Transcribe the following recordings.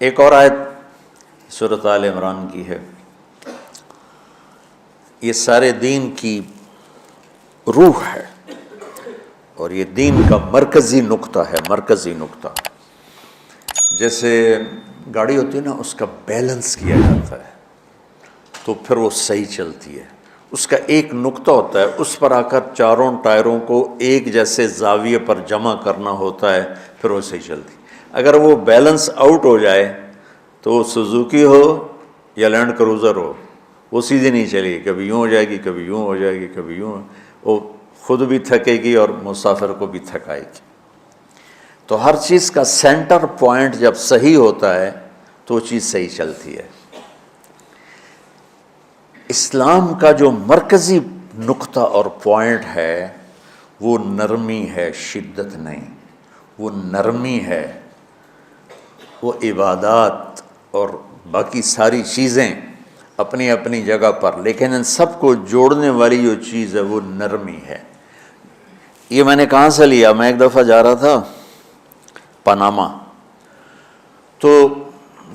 ایک اور آیت سورۃ آل عمران کی ہے، یہ سارے دین کی روح ہے اور یہ دین کا مرکزی نقطہ ہے، مرکزی نقطہ۔ جیسے گاڑی ہوتی ہے نا، اس کا بیلنس کیا جاتا ہے تو پھر وہ صحیح چلتی ہے۔ اس کا ایک نقطہ ہوتا ہے، اس پر آ کر چاروں ٹائروں کو ایک جیسے زاویے پر جمع کرنا ہوتا ہے، پھر وہ صحیح چلتی ہے۔ اگر وہ بیلنس آؤٹ ہو جائے تو وہ سوزوکی ہو یا لینڈ کروزر ہو، وہ سیدھی نہیں چلے گی، کبھی یوں ہو جائے گی، کبھی یوں ہو جائے گی، کبھی یوں، وہ خود بھی تھکے گی اور مسافر کو بھی تھکائے گی۔ تو ہر چیز کا سینٹر پوائنٹ جب صحیح ہوتا ہے تو وہ چیز صحیح چلتی ہے۔ اسلام کا جو مرکزی نقطہ اور پوائنٹ ہے وہ نرمی ہے، شدت نہیں، وہ نرمی ہے۔ وہ عبادات اور باقی ساری چیزیں اپنی اپنی جگہ پر، لیکن ان سب کو جوڑنے والی جو چیز ہے وہ نرمی ہے۔ یہ میں نے کہاں سے لیا؟ میں ایک دفعہ جا رہا تھا پاناما، تو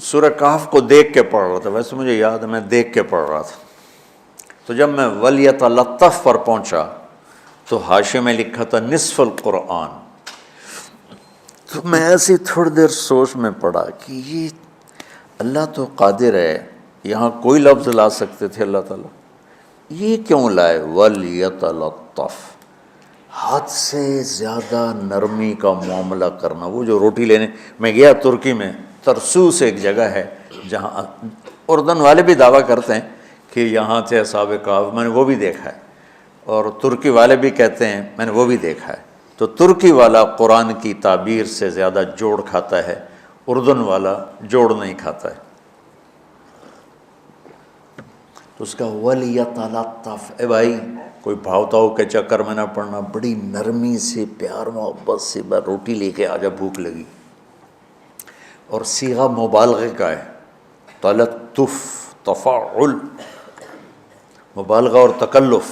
سورہ کہف کو دیکھ کے پڑھ رہا تھا، ویسے مجھے یاد ہے میں دیکھ کے پڑھ رہا تھا۔ تو جب میں وَلْيَتَلَطَّفْ پر پہنچا تو حاشیے میں لکھا تھا نصف القرآن۔ تو میں ایسی تھوڑی دیر سوچ میں پڑا کہ یہ اللہ تو قادر ہے، یہاں کوئی لفظ لا سکتے تھے اللہ تعالیٰ، یہ کیوں لائے وَلْيَتَلَطَّفْ؟ حد سے زیادہ نرمی کا معاملہ کرنا۔ وہ جو روٹی لینے میں گیا ترکی میں، ترسوس ایک جگہ ہے جہاں اردن والے بھی دعویٰ کرتے ہیں کہ یہاں تھے اصحاب کہف، میں نے وہ بھی دیکھا ہے، اور ترکی والے بھی کہتے ہیں میں نے وہ بھی دیکھا ہے۔ تو ترکی والا قرآن کی تعبیر سے زیادہ جوڑ کھاتا ہے، اردن والا جوڑ نہیں کھاتا ہے۔ تو اس کا وَلْيَتَلَطَّفْ، اے بھائی کوئی بھاؤ تاؤ کے چکر میں نہ پڑنا، بڑی نرمی سے پیار محبت سے روٹی لے کے آجا، بھوک لگی۔ اور صیغہ مبالغے کا ہے، تلطف، تفاعل، مبالغہ اور تکلف۔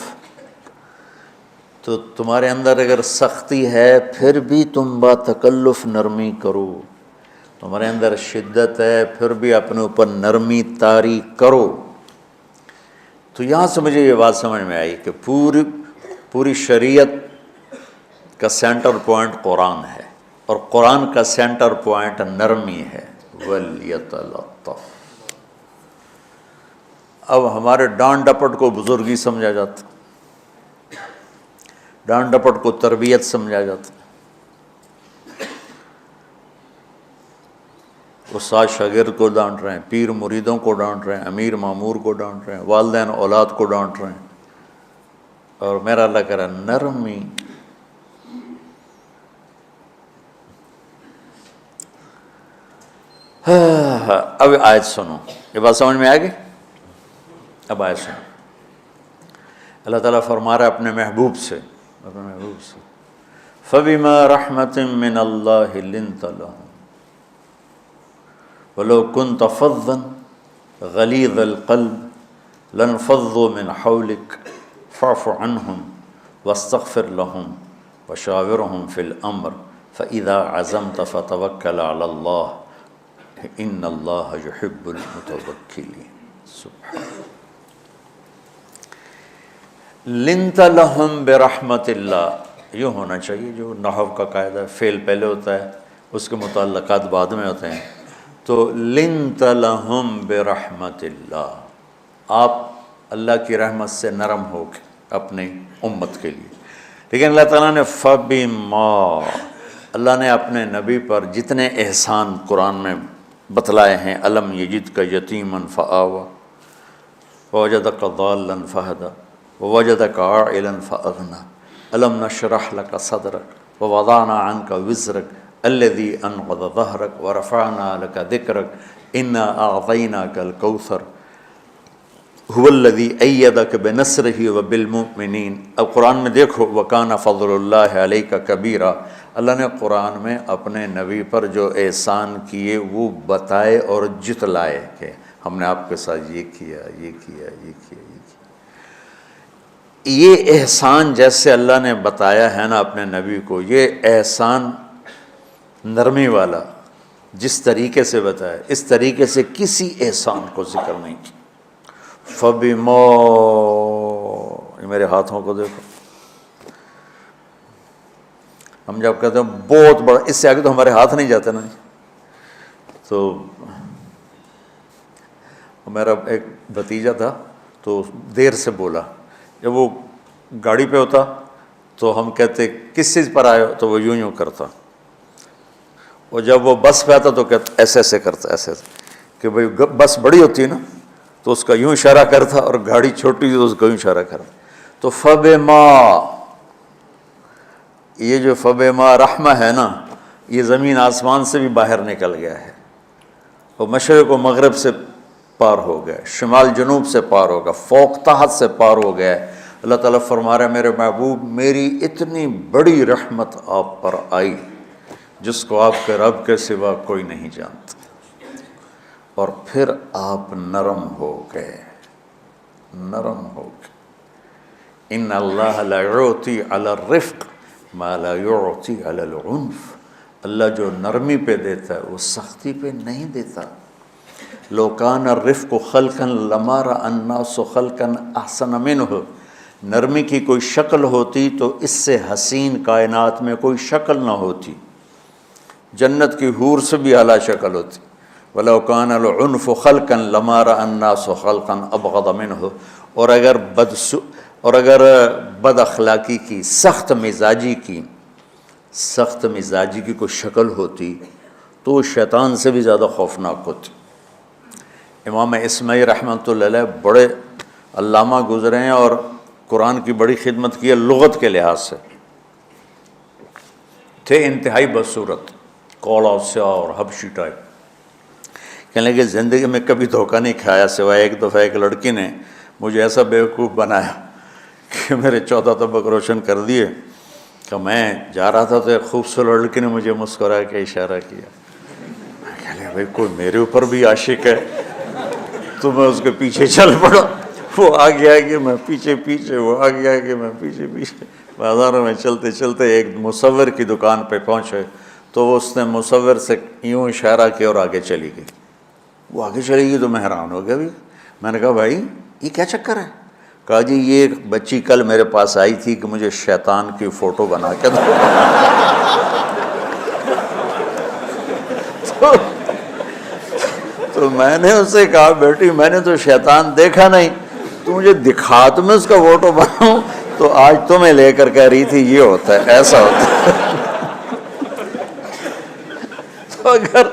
تو تمہارے اندر اگر سختی ہے پھر بھی تم با تکلف نرمی کرو، تمہارے اندر شدت ہے پھر بھی اپنے اوپر نرمی طاری کرو۔ تو یہاں سے مجھے یہ بات سمجھ میں آئی کہ پوری شریعت کا سینٹر پوائنٹ قرآن ہے، اور قرآن کا سینٹر پوائنٹ نرمی ہے، وَلْيَتَلَطَّفْ۔ اب ہمارے ڈانٹ ڈپٹ کو بزرگی سمجھا جاتا، ڈانٹ ڈپٹ کو تربیت سمجھا جاتا، استاد شاگرد کو ڈانٹ رہے ہیں، پیر مریدوں کو ڈانٹ رہے ہیں، امیر مامور کو ڈانٹ رہے ہیں، والدین اولاد کو ڈانٹ رہے ہیں، اور میرا اللہ کہہ رہا ہے نرمی۔ اب آیت سنو، یہ بات سمجھ میں آ گئی؟ اب آیت سنو، اللہ تعالیٰ فرما رہا ہے اپنے محبوب سے، فَبِمَا رَحْمَةٍ مِّنَ اللَّهِ لِنْتَ لَهُمْ وَلَوْ كُنْتَ فَظًّا غَلِيظَ الْقَلْبِ لَانفَضُّوا مِنْ حَوْلِكَ فَاعْفُ عَنْهُمْ وَاسْتَغْفِرْ لَهُمْ وَشَاوِرْهُمْ فِي الْأَمْرِ فَإِذَا عَزَمْتَ فَتَوَكَّلْ عَلَى اللَّهِ إِنَّ اللَّهَ يُحِبُّ الْمُتَوَكِّلِينَ۔ سبحان لِنْتَ لَهُمْ بِرَحْمَةِ اللَّهِ، یوں ہونا چاہیے، جو نحو کا قاعدہ ہے، فعل پہلے ہوتا ہے اس کے متعلقات بعد میں ہوتے ہیں۔ تو لِنْتَ لَهُمْ بِرَحْمَةِ اللَّهِ، آپ اللہ کی رحمت سے نرم ہو کے اپنی امت کے لیے۔ لیکن اللہ تعالیٰ نے فَبِمَا، اللہ نے اپنے نبی پر جتنے احسان قرآن میں بتلائے ہیں، أَلَمْ يَجِدْكَ يَتِيمًا فَآوَىٰ وَوَجَدَكَ ضَالًّا فَهَدَىٰ وَوَجَدَكَ عَائِلًا فَأَغْنَىٰ أَلَمْ نَشْرَحْ لَكَ صَدْرَكَ وَوَضَعْنَا عَنْكَ وِزْرَكَ الَّذِي أَنْقَضَ ظَهْرَكَ وَرَفَعْنَا لَكَ ذِكْرَكَ إِنَّا أَعْطَيْنَاكَ الْكَوْثَرَ هُوَ الَّذِي أَيَّدَكَ بِنَصْرِهِ وَبِالْمُؤْمِنِينَ۔ اب قرآن میں دیکھو وَكَانَ فَضْلُ اللَّهِ عَلَيْكَ كَبِيرًا، اللہ نے قرآن میں اپنے نبی پر جو احسان کیے وہ بتائے اور جتلائے کہ ہم نے آپ کے ساتھ یہ کیا، یہ کیا، یہ کیا، یہ کیا۔ یہ احسان جیسے اللہ نے بتایا ہے نا اپنے نبی کو، یہ احسان نرمی والا، جس طریقے سے بتایا اس طریقے سے کسی احسان کو ذکر نہیں کیا۔ فَبِمَا، یہ میرے ہاتھوں کو دیکھو، ہم جب کہتے ہیں بہت بڑا، اس سے آگے تو ہمارے ہاتھ نہیں جاتے نا۔ تو میرا ایک بھتیجا تھا تو دیر سے بولا، جب وہ گاڑی پہ ہوتا تو ہم کہتے کس چیز پر آئے ہو، تو وہ یوں کرتا، اور جب وہ بس پہ آتا تو کہتا ایسے ایسے کرتا، ایسے ایسے، کہ بھئی بس بڑی ہوتی ہے نا تو اس کا یوں اشارہ کرتا، اور گاڑی چھوٹی تھی تو اس کا یوں اشارہ کرتا۔ تو فَبِمَا، یہ جو فَبِمَا رحمہ ہے نا، یہ زمین آسمان سے بھی باہر نکل گیا ہے، اور مشرق و مغرب سے پار ہو گیا، شمال جنوب سے پار ہو گیا، فوق تحت سے پار ہو گیا ہے۔ اللہ تعالیٰ فرما رہا ہے میرے محبوب میری اتنی بڑی رحمت آپ پر آئی جس کو آپ کے رب کے سوا کوئی نہیں جانتا، اور پھر آپ نرم ہو گئے، نرم ہو گئے۔ ان اللہ لا یعطی علی الرفق ما لا یعطی علی العنف، اللہ جو نرمی پہ دیتا ہے وہ سختی پہ نہیں دیتا۔ لو کان الرفق خلقا لما رأى الناس خلقا احسن منہ، نرمی کی کوئی شکل ہوتی تو اس سے حسین کائنات میں کوئی شکل نہ ہوتی، جنت کی حور سے بھی اعلیٰ شکل ہوتی۔ وَلَوْ كَانَ الْعُنْفُ خَلْقًا لَمَا رَأَى النَّاسُ خَلْقًا أَبْغَضَ مِنْهُ، اور اگر بد اخلاقی کی، سخت مزاجی کی کوئی شکل ہوتی تو وہ شیطان سے بھی زیادہ خوفناک ہوتی۔ امام اسماعیل رحمۃ اللہ علیہ بڑے علامہ گزرے ہیں اور قرآن کی بڑی خدمت کی ہے لغت کے لحاظ سے، تھے انتہائی بدصورت، کوڑا سیاہ اور حبشی ٹائپ۔ کہنے لگے زندگی میں کبھی دھوکہ نہیں کھایا سوائے ایک دفعہ ایک لڑکی نے مجھے ایسا بیوقوف بنایا کہ میرے 14 طبق روشن کر دیے، کہ میں جا رہا تھا تو ایک خوبصورت لڑکی نے مجھے مسکرا کے اشارہ کیا، میں کہہ لیا بھائی کوئی میرے اوپر بھی عاشق ہے، تو میں اس کے پیچھے چل پڑا، وہ آگے آگے میں پیچھے پیچھے، وہ آگے آگے میں پیچھے پیچھے، بازاروں میں چلتے چلتے ایک مصور کی دکان پہ پہنچے تو اس نے مصور سے یوں اشارہ کیا اور آگے چلی گئی۔ وہ آگے چلی گئی تو میں حیران ہو گیا بھی، میں نے کہا بھائی یہ کیا چکر ہے؟ کہا جی یہ ایک بچی کل میرے پاس آئی تھی کہ مجھے شیطان کی فوٹو بنا کے دو۔ تو میں نے اس سے کہا بیٹی میں نے تو شیطان دیکھا نہیں، تو مجھے دکھا تو میں اس کا فوٹو بناؤں، تو آج تمہیں لے کر کہہ رہی تھی یہ ہوتا ہے ایسا ہوتا ہے۔ تو اگر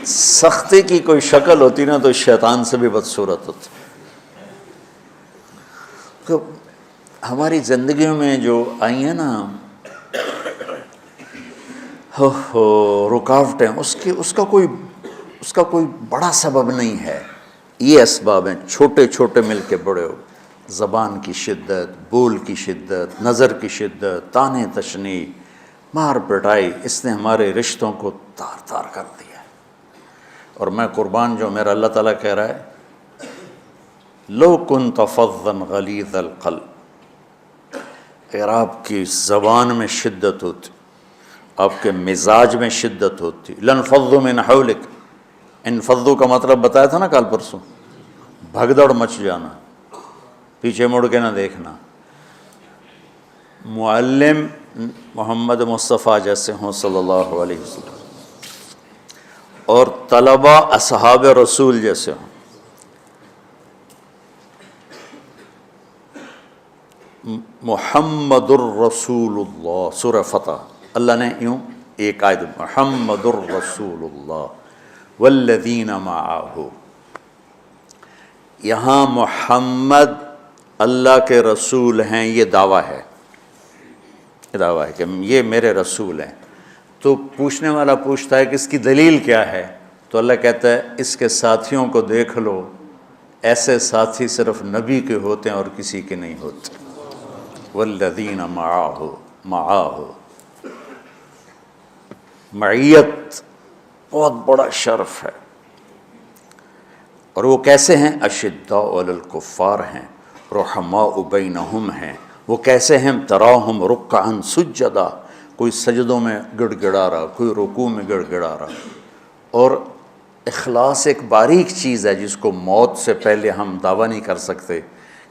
سختی کی کوئی شکل ہوتی نا تو شیطان سے بھی بدصورت ہوتی۔ تو ہماری زندگیوں میں جو آئی ہیں نا رکاوٹیں، اس کا کوئی بڑا سبب نہیں ہے، یہ اسباب ہیں چھوٹے چھوٹے مل کے بڑے ہو، زبان کی شدت، بول کی شدت، نظر کی شدت، طعنے تشنیع، مار پٹائی، اس نے ہمارے رشتوں کو تار تار کر دیا۔ اور میں قربان جو میرا اللہ تعالیٰ کہہ رہا ہے لو کنت فظا غلیظ القلب، اگر آپ کی زبان میں شدت ہوتی، آپ کے مزاج میں شدت ہوتی، لانفضوا من حولک، انفضوا کا مطلب بتایا تھا نا کل پرسوں، بھگدڑ مچ جانا، پیچھے مڑ کے نہ دیکھنا۔ معلم محمد مصطفیٰ جیسے ہوں صلی اللہ علیہ وسلم، اور طلبہ اصحاب رسول جیسے ہوں، محمد الرسول اللہ، سورہ فتح اللہ نے یوں ایک آیت محمد الرسول اللہ والذین معہ، یہاں محمد اللہ کے رسول ہیں، یہ دعویٰ ہے، کہ یہ میرے رسول ہیں۔ تو پوچھنے والا پوچھتا ہے کہ اس کی دلیل کیا ہے، تو اللہ کہتا ہے اس کے ساتھیوں کو دیکھ لو، ایسے ساتھی صرف نبی کے ہوتے ہیں اور کسی کے نہیں ہوتے۔ والذین معاہ، معیت بہت بڑا شرف ہے۔ اور وہ کیسے ہیں؟ اشداء علی الکفار ہیں، رحماء بینہم ہیں۔ وہ کیسے ہیں؟ تراہم رکعا سجدا، کوئی سجدوں میں گڑ گڑا رہا، کوئی رکوع میں گڑ گڑا رہا، اور اخلاص ایک باریک چیز ہے جس کو موت سے پہلے ہم دعویٰ نہیں کر سکتے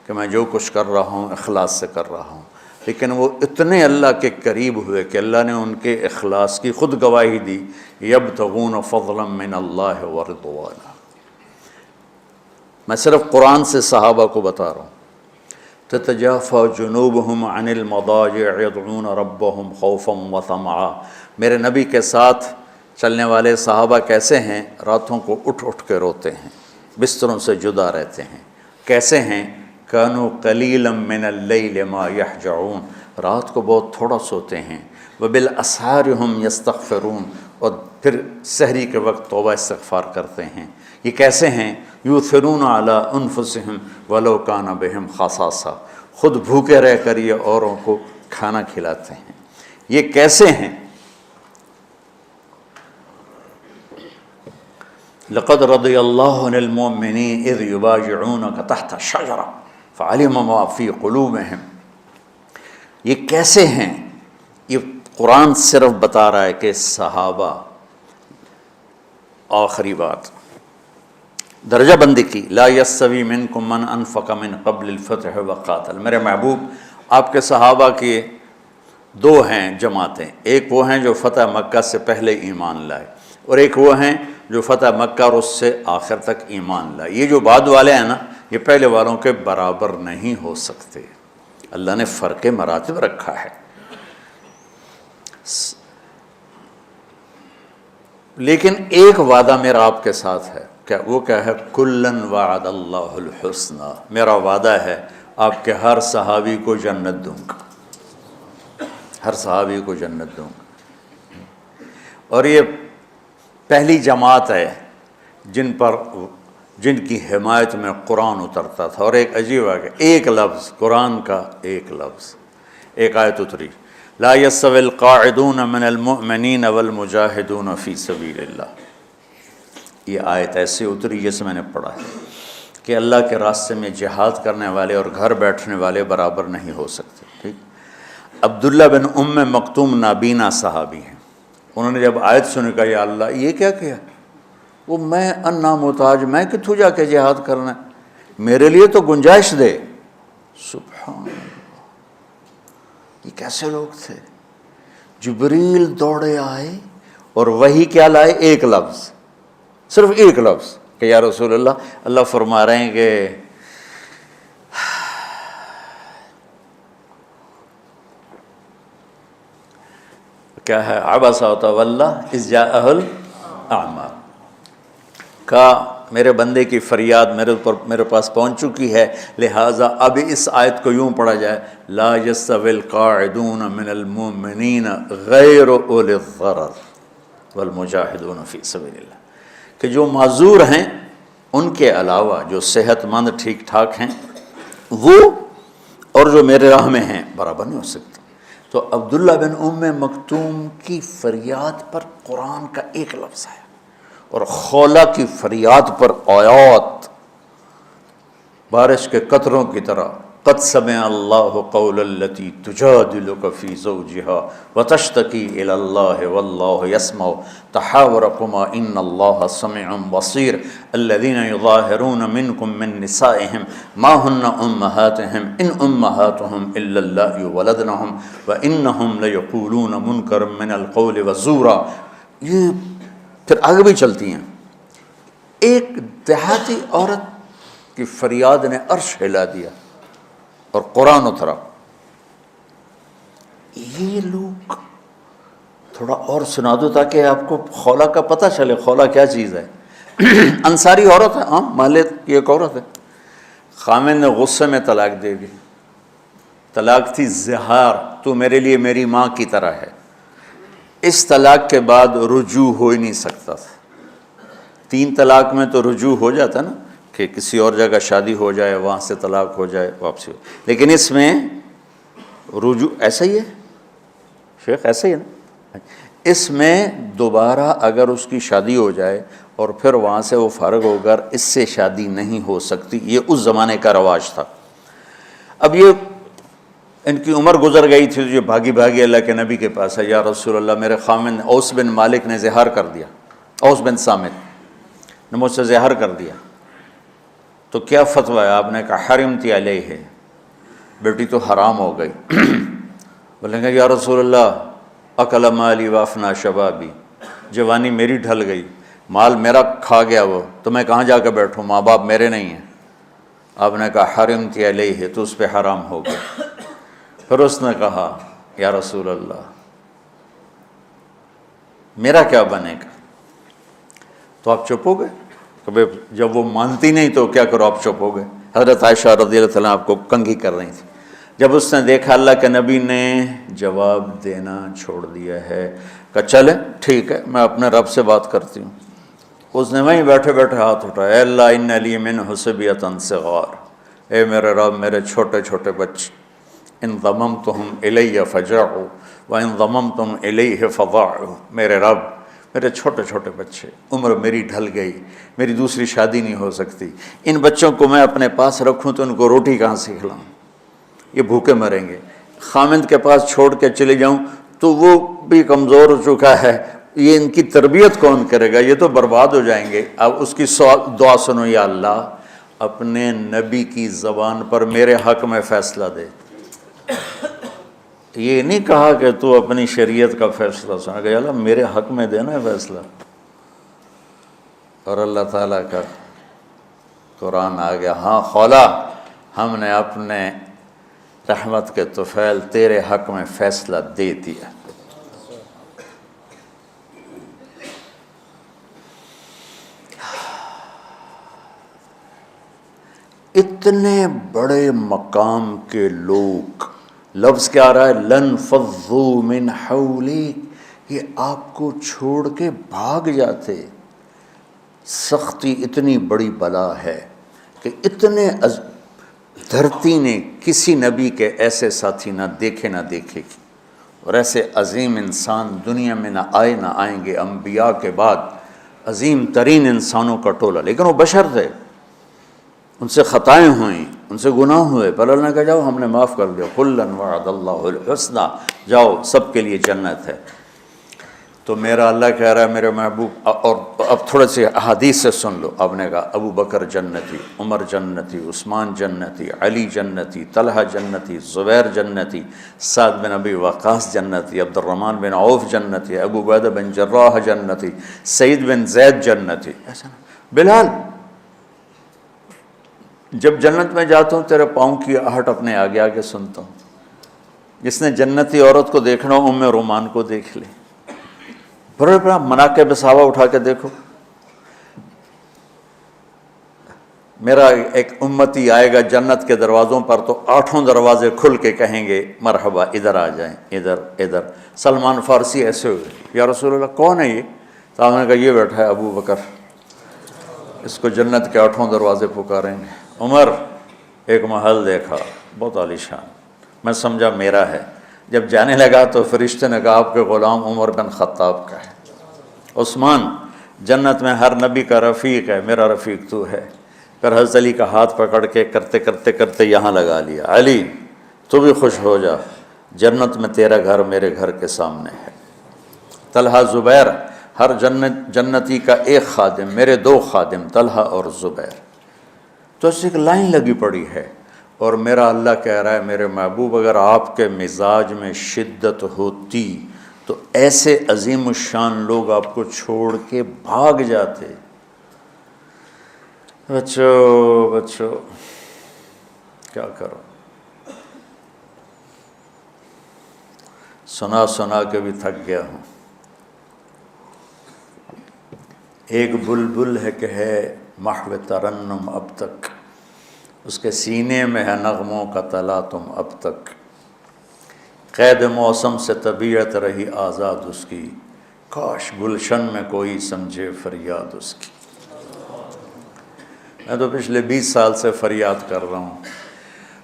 کہ میں جو کچھ کر رہا ہوں اخلاص سے کر رہا ہوں، لیکن وہ اتنے اللہ کے قریب ہوئے کہ اللہ نے ان کے اخلاص کی خود گواہی دی، یبتغون فضلا من اللہ ورضوانا۔ میں صرف قرآن سے صحابہ کو بتا رہا ہوں، تتجافى جنوبهم عن المضاجع يدعون ربهم خوفا وطمعا۔ میرے نبی کے ساتھ چلنے والے صحابہ کیسے ہیں؟ راتوں کو اٹھ اٹھ کے روتے ہیں، بستروں سے جدا رہتے ہیں۔ کیسے ہیں؟ كانوا قليلا من الليل ما يهجعون، رات کو بہت تھوڑا سوتے ہیں۔ وبالاسحار هم يستغفرون، اور پھر سحری کے وقت توبہ استغفار کرتے ہیں۔ یہ کیسے ہیں؟ یؤثرون علی انفسہم ولو کان بہم خصاصہ، خود بھوکے رہ کر یہ اوروں کو کھانا کھلاتے ہیں۔ یہ کیسے ہیں؟ لقد رضی اللہ عن المؤمنین اذ یبایعونک تحت الشجرہ فعلم ما فی قلوبہم۔ یہ کیسے ہیں؟ یہ قرآن صرف بتا رہا ہے کہ صحابہ، آخری بات درجہ بندی کی، لا یستوی منکم من انفق من قبل الفتح وقاتل۔ میرے محبوب، آپ کے صحابہ کے دو ہیں جماعتیں، ایک وہ ہیں جو فتح مکہ سے پہلے ایمان لائے، اور ایک وہ ہیں جو فتح مکہ اور اس سے آخر تک ایمان لائے۔ یہ جو بعد والے ہیں نا، یہ پہلے والوں کے برابر نہیں ہو سکتے، اللہ نے فرق مراتب رکھا ہے۔ لیکن ایک وعدہ میرا آپ کے ساتھ ہے، وہ کیا ہے؟ کلن وعد اللہ الحسنہ، میرا وعدہ ہے آپ کے ہر صحابی کو جنت دوں گا، ہر صحابی کو جنت دوں گا۔ اور یہ پہلی جماعت ہے جن کی حمایت میں قرآن اترتا تھا۔ اور ایک عجیب ہے کہ ایک لفظ قرآن کا، ایک لفظ، ایک آیت اتری، لا یستوی القاعدون من المؤمنین والمجاہدون فی سبیل اللہ۔ یہ آیت ایسے اتری جیسے میں نے پڑھا ہے کہ اللہ کے راستے میں جہاد کرنے والے اور گھر بیٹھنے والے برابر نہیں ہو سکتے۔ ٹھیک، عبداللہ بن ام مکتوم نابینا صحابی ہیں، انہوں نے جب آیت سنی کہا یا اللہ یہ کیا کیا؟ وہ میں انا محتاج، میں کتھوں جا کے جہاد کرنا ہے، میرے لیے تو گنجائش دے۔ سبحان اللہ، یہ کیسے لوگ تھے؟ جبریل دوڑے آئے اور وہی کیا لائے؟ ایک لفظ، صرف ایک لفظ کہ یا رسول اللہ، اللہ فرما رہے ہیں کہ کیا ہے؟ عبس وتولی اذ جاءہ الاعمی، کہا میرے بندے کی فریاد میرے پاس پہنچ چکی ہے، لہٰذا اب اس آیت کو یوں پڑھا جائے، لا یستوی القاعدون من المؤمنین غیر اولی الضرر والمجاہدون فی سبیل اللہ، کہ جو معذور ہیں ان کے علاوہ جو صحت مند ٹھیک ٹھاک ہیں وہ اور جو میرے راہ میں ہیں برابر نہیں ہو سکتے۔ تو عبداللہ بن ام مکتوم کی فریاد پر قرآن کا ایک لفظ ہے، اور خولہ کی فریاد پر آیات بارش کے قطروں کی طرح، قد سمع اللہ قول التی تجادلک فی زوجها وتشتکی الی اللہ واللہ یسمع تحاورکما ان اللہ سمیع بصیر الذین یظاہرون منکم من نسائہم ما ہن امہاتہم ان امہاتہم الا اللائي ولدنہم وانہم لیقولون منکرا من القول وزورا۔ یہ پھر آگے بھی چلتی ہیں۔ ایک دیہاتی عورت کی فریاد نے عرش ہلا دیا اور قرآن اترا۔ یہ لوگ تھوڑا اور سنا دو تاکہ آپ کو خولہ کا پتہ چلے، خولہ کیا چیز ہے۔ انصاری عورت ہے، ہاں محلے کی ایک عورت ہے، خامن نے غصے میں طلاق دے دی، طلاق تھی زہار، تو میرے لیے میری ماں کی طرح ہے۔ اس طلاق کے بعد رجوع ہو ہی نہیں سکتا تھا۔ 3 طلاق میں تو رجوع ہو جاتا نا، کہ کسی اور جگہ شادی ہو جائے، وہاں سے طلاق ہو جائے، واپسی ہو، لیکن اس میں رجوع ایسا ہی ہے شیخ، ایسا ہی ہے نا، اس میں دوبارہ اگر اس کی شادی ہو جائے اور پھر وہاں سے وہ فارغ ہو کر اس سے شادی نہیں ہو سکتی، یہ اس زمانے کا رواج تھا۔ اب یہ ان کی عمر گزر گئی تھی، جو بھاگی بھاگی اللہ کے نبی کے پاس ہے، یا رسول اللہ میرے خامن اوس بن مالک نے زہار کر دیا، اوس بن صامت نے مجھ سے زہر کر دیا، تو کیا فتویٰ ہے؟ آپ نے کہا حرمتی علیہ ہے، بیٹی تو حرام ہو گئی۔ بولیں گے یا رسول اللہ اکل مالی وافنا شبابی، جوانی میری ڈھل گئی، مال میرا کھا گیا وہ، تو میں کہاں جا کے بیٹھوں، ماں باپ میرے نہیں ہیں۔ آپ نے کہا حرمتی علیہ ہے، تو اس پہ حرام ہو گیا۔ پھر اس نے کہا یا رسول اللہ میرا کیا بنے گا؟ تو آپ چپ ہو گئے کہ جب وہ مانتی نہیں تو کیا کرو، آپ چپ ہو گئے۔ حضرت عائشہ رضی اللہ تعالیٰ آپ کو کنگھی کر رہی تھی۔ جب اس نے دیکھا اللہ کے نبی نے جواب دینا چھوڑ دیا ہے، کہ چلے ٹھیک ہے میں اپنے رب سے بات کرتی ہوں، اس نے وہیں بیٹھے بیٹھے ہاتھ اٹھایا، اے اللہ ان لی منہ صبیۃ صغار، اے میرے رب میرے چھوٹے چھوٹے بچے، ان ضممتہم الی فجعوا وان ضممتم الیہ فضاعوا، میرے رب میرے چھوٹے چھوٹے بچے، عمر میری ڈھل گئی، میری دوسری شادی نہیں ہو سکتی، ان بچوں کو میں اپنے پاس رکھوں تو ان کو روٹی کہاں سے کھلاؤں، یہ بھوکے مریں گے، خامند کے پاس چھوڑ کے چلے جاؤں تو وہ بھی کمزور ہو چکا ہے، یہ ان کی تربیت کون کرے گا، یہ تو برباد ہو جائیں گے۔ اب اس کی دعا سنو، یا اللہ اپنے نبی کی زبان پر میرے حق میں فیصلہ دے۔ یہ نہیں کہا کہ تو اپنی شریعت کا فیصلہ سنا، کہ اللہ میرے حق میں دینا ہے فیصلہ۔ اور اللہ تعالیٰ کا قرآن آ گیا، ہاں خولا ہم نے اپنے رحمت کے طفیل تیرے حق میں فیصلہ دے دیا۔ اتنے بڑے مقام کے لوگ، لفظ کیا آ رہا ہے، لن فضوا من حولی، یہ آپ کو چھوڑ کے بھاگ جاتے۔ سختی اتنی بڑی بلا ہے کہ اتنے دھرتی نے کسی نبی کے ایسے ساتھی نہ دیکھے نہ دیکھے گی، اور ایسے عظیم انسان دنیا میں نہ آئے نہ آئیں گے، انبیاء کے بعد عظیم ترین انسانوں کا ٹولہ، لیکن وہ بشر تھے، ان سے خطائیں ہوئیں، ان سے گناہ ہوئے، پر اللہ نے کہا جاؤ ہم نے معاف کر دیا، کلا وعد اللہ الحسنی، جاؤ سب کے لیے جنت ہے۔ تو میرا اللہ کہہ رہا ہے میرے محبوب، اور اب تھوڑے سے احادیث سے سن لو۔ آپ نے کہا ابو بکر جنتی، عمر جنتی، عثمان جنتی، علی جنتی، طلحہ جنتی، زبیر جنتی، سعد بن ابی وقاص جنتی، عبد الرحمن بن عوف جنتی، ابو عبیدہ بن جراح جنتی، سعید بن زید جنتی، ایسا نا بلال جب جنت میں جاتا ہوں تیرے پاؤں کی آہٹ اپنے آگے آگے سنتا ہوں۔ جس نے جنتی عورت کو دیکھنا ہو ام رومان کو دیکھ لے، بڑے بڑا مناقب صحابہ اٹھا کے دیکھو۔ میرا ایک امتی آئے گا جنت کے دروازوں پر تو 8 دروازے کھل کے کہیں گے مرحبا ادھر آ جائیں، ادھر ادھر۔ سلمان فارسی ایسے ہوئے، یا رسول اللہ کون ہے یہ؟ تو آپ نے کہا یہ بیٹھا ہے ابو بکر، اس کو جنت کے 8 دروازے پکاریں گے۔ عمر ایک محل دیکھا بہت عالیشان، میں سمجھا میرا ہے، جب جانے لگا تو فرشتے نے کہا آپ کے غلام عمر بن خطاب کا ہے۔ عثمان جنت میں ہر نبی کا رفیق ہے، میرا رفیق تو ہے۔ پھر حضرت علی کا ہاتھ پکڑ کے کرتے کرتے کرتے یہاں لگا لیا، علی تو بھی خوش ہو جا، جنت میں تیرا گھر میرے گھر کے سامنے ہے۔ طلحہ زبیر، ہر جنتی کا ایک خادم، میرے 2 خادم طلحہ اور زبیر۔ تو اس ایک لائن لگی پڑی ہے، اور میرا اللہ کہہ رہا ہے میرے محبوب اگر آپ کے مزاج میں شدت ہوتی تو ایسے عظیم الشان لوگ آپ کو چھوڑ کے بھاگ جاتے۔ بچو کیا کرو، سنا سنا کے بھی تھک گیا ہوں۔ ایک بلبل ہے کہ ہے محو ترنم اب تک، اس کے سینے میں ہے نغموں کا تلاطم اب تک، قید موسم سے طبیعت رہی آزاد اس کی، کاش گلشن میں کوئی سمجھے فریاد اس کی۔ میں تو پچھلے 20 سال سے فریاد کر رہا ہوں،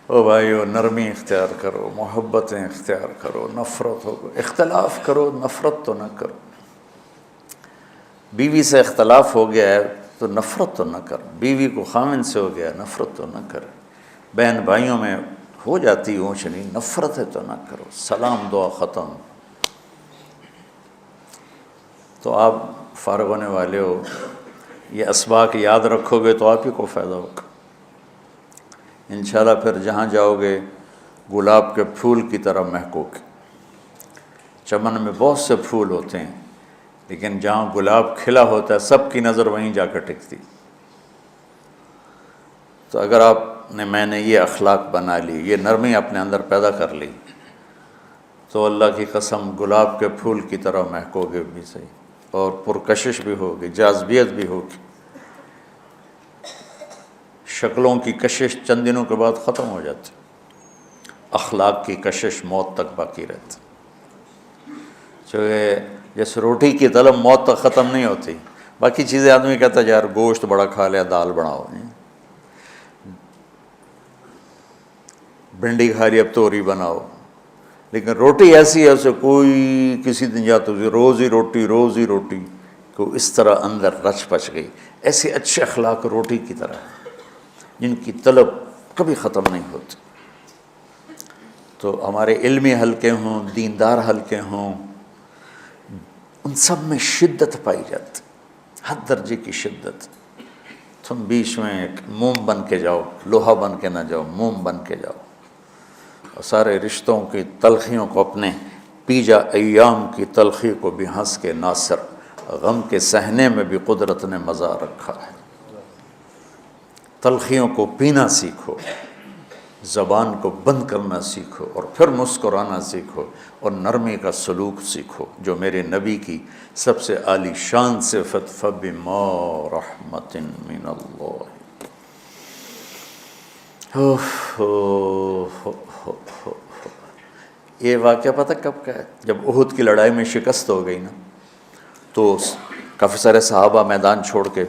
او بھائیو نرمی اختیار کرو، محبتیں اختیار کرو، نفرت ہو، اختلاف کرو، نفرت تو نہ کرو۔ بیوی سے اختلاف ہو گیا ہے تو نفرت تو نہ کر، بیوی کو خامن سے ہو گیا نفرت تو نہ کر، بہن بھائیوں میں ہو جاتی اونچ نہیں، نفرت ہے تو نہ کرو، سلام دعا ختم۔ تو آپ فارغ ہونے والے ہو، یہ اسباق یاد رکھو گے تو آپ ہی کو فائدہ ہوگا انشاءاللہ۔ پھر جہاں جاؤ گے گلاب کے پھول کی طرح مہکو گے۔ چمن میں بہت سے پھول ہوتے ہیں، لیکن جہاں گلاب کھلا ہوتا ہے سب کی نظر وہیں جا کر ٹکتی۔ تو اگر میں نے یہ اخلاق بنا لی، یہ نرمی اپنے اندر پیدا کر لی، تو اللہ کی قسم گلاب کے پھول کی طرح مہکو گے بھی صحیح، اور پرکشش بھی ہوگی، جاذبیت بھی ہوگی۔ شکلوں کی کشش چند دنوں کے بعد ختم ہو جاتی، اخلاق کی کشش موت تک باقی رہتی۔ جیسے روٹی کی طلب موت تک ختم نہیں ہوتی، باقی چیزیں آدمی کہتا ہے یار گوشت بڑا کھا لیا، دال بناؤ، بھنڈی کھا لی اب توری بناؤ، لیکن روٹی ایسی ہے اسے کوئی کسی دن جاتا روز ہی روٹی کو اس طرح اندر رچ پچ گئی۔ ایسے اچھے اخلاق روٹی کی طرح جن کی طلب کبھی ختم نہیں ہوتی۔ تو ہمارے علمی حلقے ہوں، دیندار حلقے ہوں، ان سب میں شدت پائی جاتی، ہر درجے کی شدت۔ تم بیچ میں ایک موم بن کے جاؤ، لوہا بن کے نہ جاؤ، موم بن کے جاؤ، اور سارے رشتوں کی تلخیوں کو اپنے پی جا، ایام کی تلخی کو بھی ہنس کے ناصر، غم کے سہنے میں بھی قدرت نے مزہ رکھا ہے۔ تلخیوں کو پینا سیکھو، زبان کو بند کرنا سیکھو، اور پھر مسکرانا سیکھو، اور نرمی کا سلوک سیکھو، جو میرے نبی کی سب سے عالی شان صفت فَبِمَا رَحْمَةٍ مِّنَ اللَّهِ۔ یہ واقعہ پتہ کب کا ہے؟ جب احد کی لڑائی میں شکست ہو گئی نا، تو کافی سارے صحابہ میدان چھوڑ کے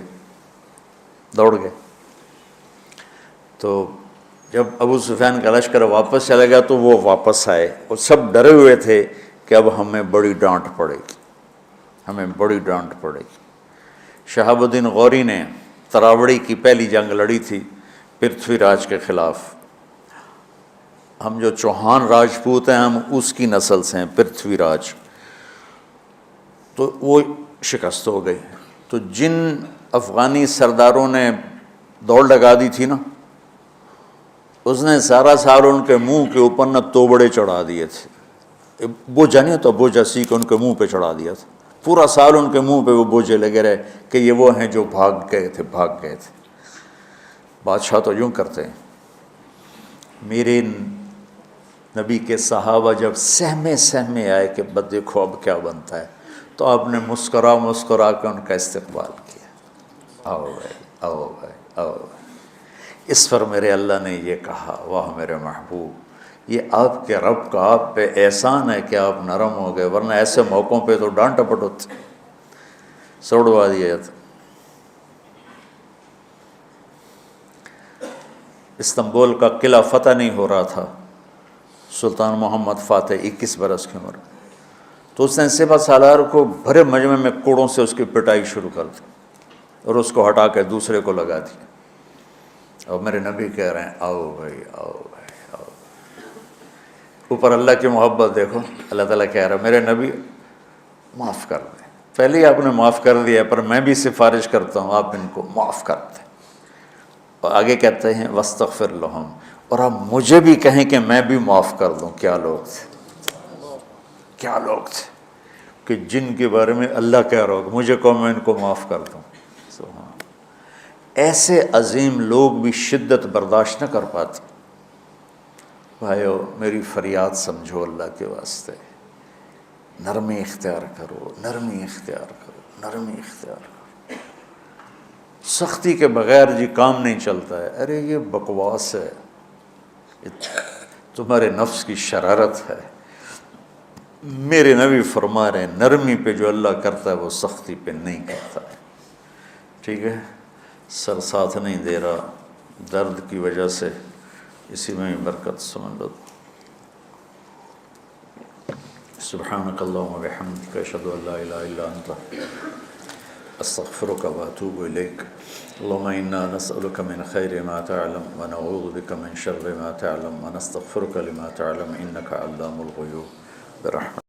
دوڑ گئے۔ تو جب ابو سفیان کا لشکر واپس چلا گیا تو وہ واپس آئے، اور سب ڈرے ہوئے تھے کہ اب ہمیں بڑی ڈانٹ پڑے گی، ہمیں بڑی ڈانٹ پڑے گی۔ شہاب الدین غوری نے تراوڑی کی پہلی جنگ لڑی تھی پرتھوی راج کے خلاف۔ ہم جو چوہان راجپوت ہیں ہم اس کی نسل سے ہیں، پرتھوی راج، تو وہ شکست ہو گئی۔ تو جن افغانی سرداروں نے دوڑ لگا دی تھی نا، اس نے سارا سال ان کے منہ کے اوپر نہ توبڑے چڑھا دیے تھے، بوجھا نہیں ہوتا، بوجھا سیکھ ان کے منہ پہ چڑھا دیا تھا، پورا سال ان کے منہ پہ وہ بوجھے لگے رہے کہ یہ وہ ہیں جو بھاگ گئے تھے۔ بادشاہ تو یوں کرتے ہیں۔ میرے نبی کے صحابہ جب سہمے آئے کہ بس دیکھو اب کیا بنتا ہے، تو آپ نے مسکرا کے ان کا استقبال کیا، آؤ بھائی آؤ بھائی آؤ بھائی۔ اس پر میرے اللہ نے یہ کہا، واہ میرے محبوب، یہ آپ کے رب کا آپ پہ احسان ہے کہ آپ نرم ہو گئے، ورنہ ایسے موقعوں پہ تو ڈانٹ ٹپٹ ہوتی، سوڑوا دیا جاتا۔ استنبول کا قلعہ فتح نہیں ہو رہا تھا، سلطان محمد فاتح 21 برس کی عمر، تو اس نے سپہ سالار کو بھرے مجمع میں کوڑوں سے اس کی پٹائی شروع کر دی، اور اس کو ہٹا کے دوسرے کو لگا دیا۔ اور میرے نبی کہہ رہے ہیں آؤ بھائی آؤ بھائی آؤ۔ اوپر اللہ کی محبت دیکھو، اللہ تعالیٰ کہہ رہا ہے میرے نبی معاف کر دیں، پہلے ہی آپ نے معاف کر دیا، پر میں بھی سفارش کرتا ہوں آپ ان کو معاف کر دیں۔ اور آگے کہتے ہیں وَاسْتَغْفِرْ لَهُمْ، اور آپ مجھے بھی کہیں کہ میں بھی معاف کر دوں۔ کیا لوگ تھے کہ جن کے بارے میں اللہ کہہ رہا ہوگا مجھے کہو میں ان کو معاف کر دوں۔ ایسے عظیم لوگ بھی شدت برداشت نہ کر پاتے۔ بھائیو میری فریاد سمجھو اللہ کے واسطے، نرمی اختیار کرو، نرمی اختیار کرو، نرمی اختیار کرو۔ سختی کے بغیر جی کام نہیں چلتا ہے، ارے یہ بکواس ہے، تمہارے نفس کی شرارت ہے۔ میرے نبی فرما رہے ہیں نرمی پہ جو اللہ کرتا ہے وہ سختی پہ نہیں کرتا ہے۔ ٹھیک ہے، سر ساتھ نہیں دے رہا درد کی وجہ سے، اسی میں برکت سمجھ لو۔ سبحانک اللہم و بحمدک، اشہد ان لا الہ الا انت، استغفرک و اتوب الیک۔ اللہم انا نسألک من خیر ما تعلم ونعوذ بک من شر ما تعلم ونستغفرک لما تعلم انک علام الغیوب برحمتک۔